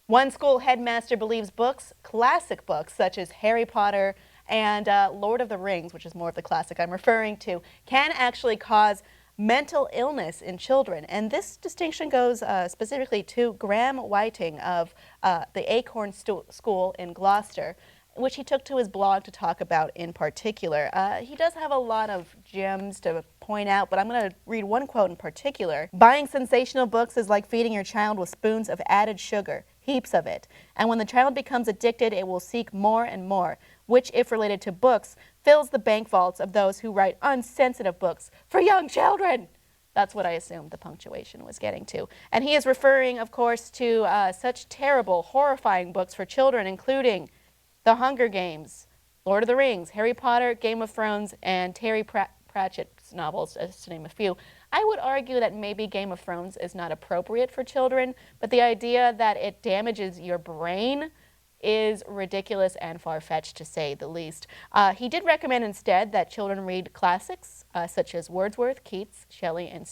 One school headmaster believes books, classic books such as Harry Potter and Lord of the Rings, which is more of the classic I'm referring to, can actually cause mental illness in children. And this distinction goes specifically to Graham Whiting of the Acorn School in Gloucester, which he took to his blog to talk about in particular. He does have a lot of gems to point out, but I'm going to read one quote in particular. Buying sensational books is like feeding your child with spoons of added sugar, heaps of it. And when the child becomes addicted, it will seek more and more, which, if related to books, fills the bank vaults of those who write unsensitive books for young children. That's what I assumed the punctuation was getting to. And he is referring, of course, to such terrible, horrifying books for children, including The Hunger Games, Lord of the Rings, Harry Potter, Game of Thrones, and Terry Pratchett's novels, just to name a few. I would argue that maybe Game of Thrones is not appropriate for children, but the idea that it damages your brain is ridiculous and far-fetched, to say the least. He did recommend instead that children read classics such as Wordsworth, Keats, Shelley, and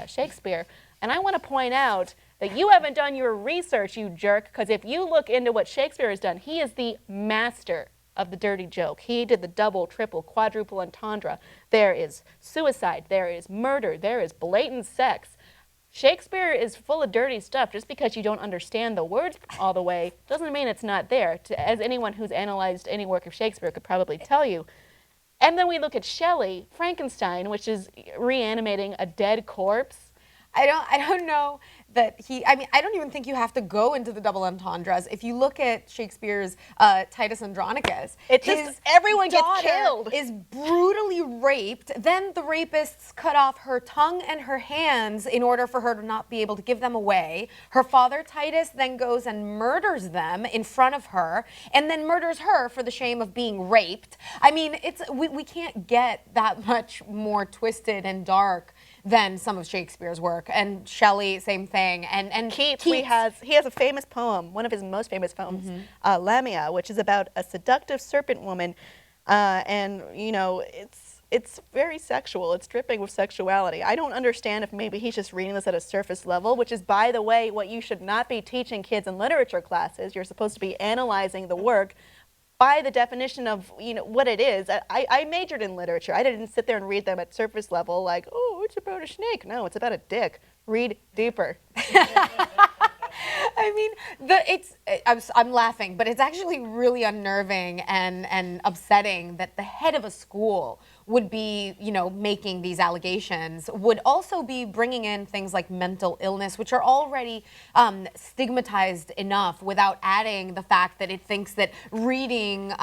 Shakespeare. And I want to point out that you haven't done your research, you jerk, because if you look into what Shakespeare has done, he is the master of the dirty joke. He did the double, triple, quadruple entendre. There is suicide, there is murder, there is blatant sex. Shakespeare is full of dirty stuff. Just because you don't understand the words all the way doesn't mean it's not there, as anyone who's analyzed any work of Shakespeare could probably tell you. And then we look at Shelley, Frankenstein, which is reanimating a dead corpse. I don't know that I don't even think you have to go into the double entendres. If you look at Shakespeare's Titus Andronicus, it's just everyone gets killed. Is brutally raped. Then the rapists cut off her tongue and her hands in order for her to not be able to give them away. Her father Titus then goes and murders them in front of her, and then murders her for the shame of being raped. I mean, we can't get that much more twisted and dark than some of Shakespeare's work. And Shelley, same thing. And Keats, he has a famous poem, one of his most famous poems, Lamia, which is about a seductive serpent woman, and you know, it's very sexual. It's dripping with sexuality. I don't understand if maybe he's just reading this at a surface level, which is, by the way, what you should not be teaching kids in literature classes. You're supposed to be analyzing the work by the definition of, you know, what it is. I majored in literature. I didn't sit there and read them at surface level like, oh, it's about a snake. No, it's about a dick. Read deeper. I mean, I'm laughing, but it's actually really unnerving and upsetting that the head of a school would be, you know, making these allegations, would also be bringing in things like mental illness, which are already stigmatized enough, without adding the fact that it thinks that reading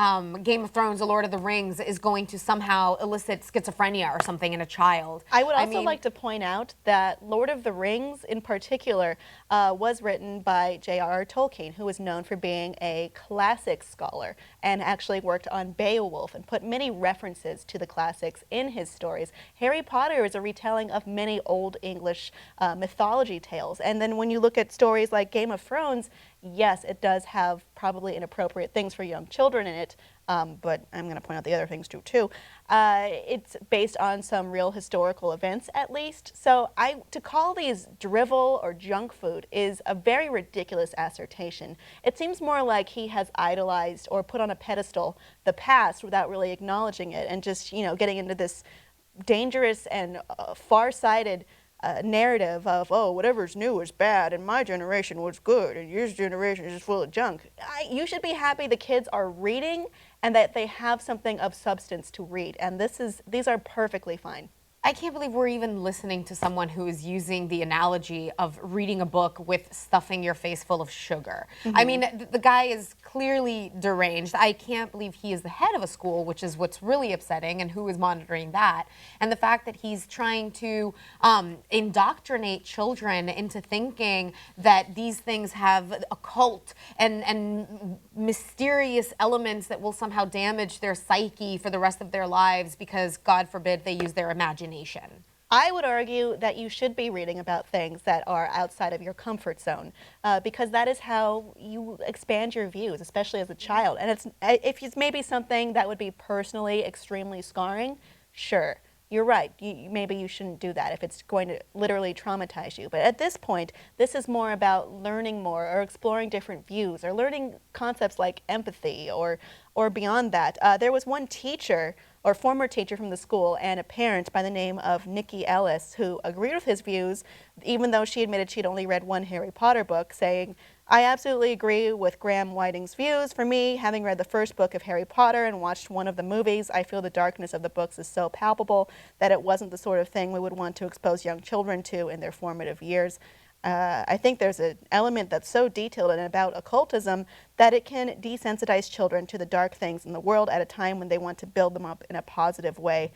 Game of Thrones or Lord of the Rings is going to somehow elicit schizophrenia or something in a child. I would also like to point out that Lord of the Rings in particular was written by J.R.R. Tolkien, who is known for being a classic scholar and actually worked on Beowulf and put many references to the classics in his stories. Harry Potter is a retelling of many old English mythology tales. And then when you look at stories like Game of Thrones, yes, it does have probably inappropriate things for young children in it, but I'm going to point out the other things too. It's based on some real historical events, at least. So to call these drivel or junk food is a very ridiculous assertion. It seems more like he has idolized or put on a pedestal the past without really acknowledging it, and just, you know, getting into this dangerous and far-sighted narrative of, oh, whatever's new is bad, and my generation was good, and your generation is just full of junk. You should be happy the kids are reading and that they have something of substance to read, and these are perfectly fine. I can't believe we're even listening to someone who is using the analogy of reading a book with stuffing your face full of sugar. I mean, the guy is clearly deranged. I can't believe he is the head of a school, which is what's really upsetting, and who is monitoring that. And the fact that he's trying to indoctrinate children into thinking that these things have occult and mysterious elements that will somehow damage their psyche for the rest of their lives because, God forbid, they use their imagination. I would argue that you should be reading about things that are outside of your comfort zone, because that is how you expand your views, especially as a child. And if it's maybe something that would be personally extremely scarring, sure, you're right. Maybe you shouldn't do that if it's going to literally traumatize you. But at this point, this is more about learning more or exploring different views or learning concepts like empathy or beyond that. There was one teacher or former teacher from the school and a parent by the name of Nikki Ellis who agreed with his views, even though she admitted she'd only read one Harry Potter book, saying, I absolutely agree with Graham Whiting's views. For me, having read the first book of Harry Potter and watched one of the movies, I feel the darkness of the books is so palpable that it wasn't the sort of thing we would want to expose young children to in their formative years. I think there's an element that's so detailed and about occultism that it can desensitize children to the dark things in the world at a time when they want to build them up in a positive way.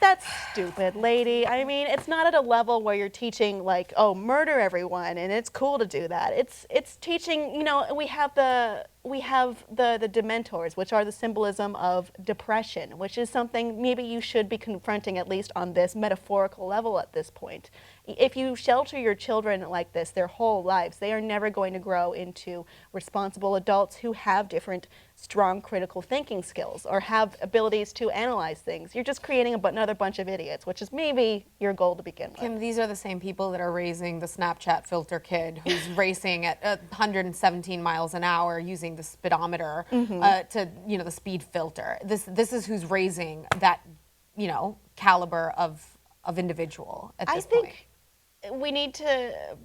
That's stupid, lady. I mean, it's not at a level where you're teaching like, oh, murder everyone, and it's cool to do that. It's teaching, you know, we have the Dementors, which are the symbolism of depression, which is something maybe you should be confronting at least on this metaphorical level at this point. If you shelter your children like this their whole lives, they are never going to grow into responsible adults who have different strong critical thinking skills or have abilities to analyze things. You're just creating another bunch of idiots, which is maybe your goal to begin with. Kim, these are the same people that are raising the Snapchat filter kid who's racing at 117 miles an hour using the speedometer to, you know, the speed filter. This is who's raising that, you know, caliber of individual at this point. We need to,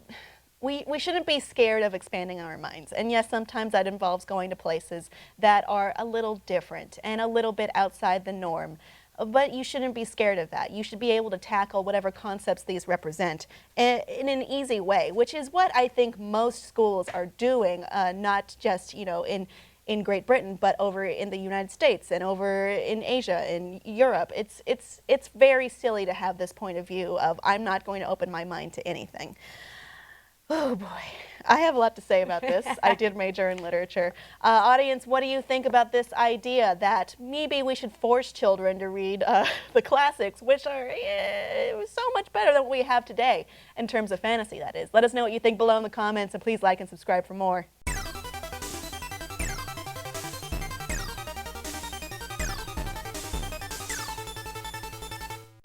we shouldn't be scared of expanding our minds. And yes, sometimes that involves going to places that are a little different and a little bit outside the norm. But you shouldn't be scared of that. You should be able to tackle whatever concepts these represent in an easy way, which is what I think most schools are doing, not just, you know, in Great Britain, but over in the United States and over in Asia, in Europe. It's very silly to have this point of view of I'm not going to open my mind to anything. Oh boy, I have a lot to say about this. I did major in literature. Audience, what do you think about this idea that maybe we should force children to read the classics, which are so much better than what we have today in terms of fantasy, that is. Let us know what you think below in the comments, and please like and subscribe for more.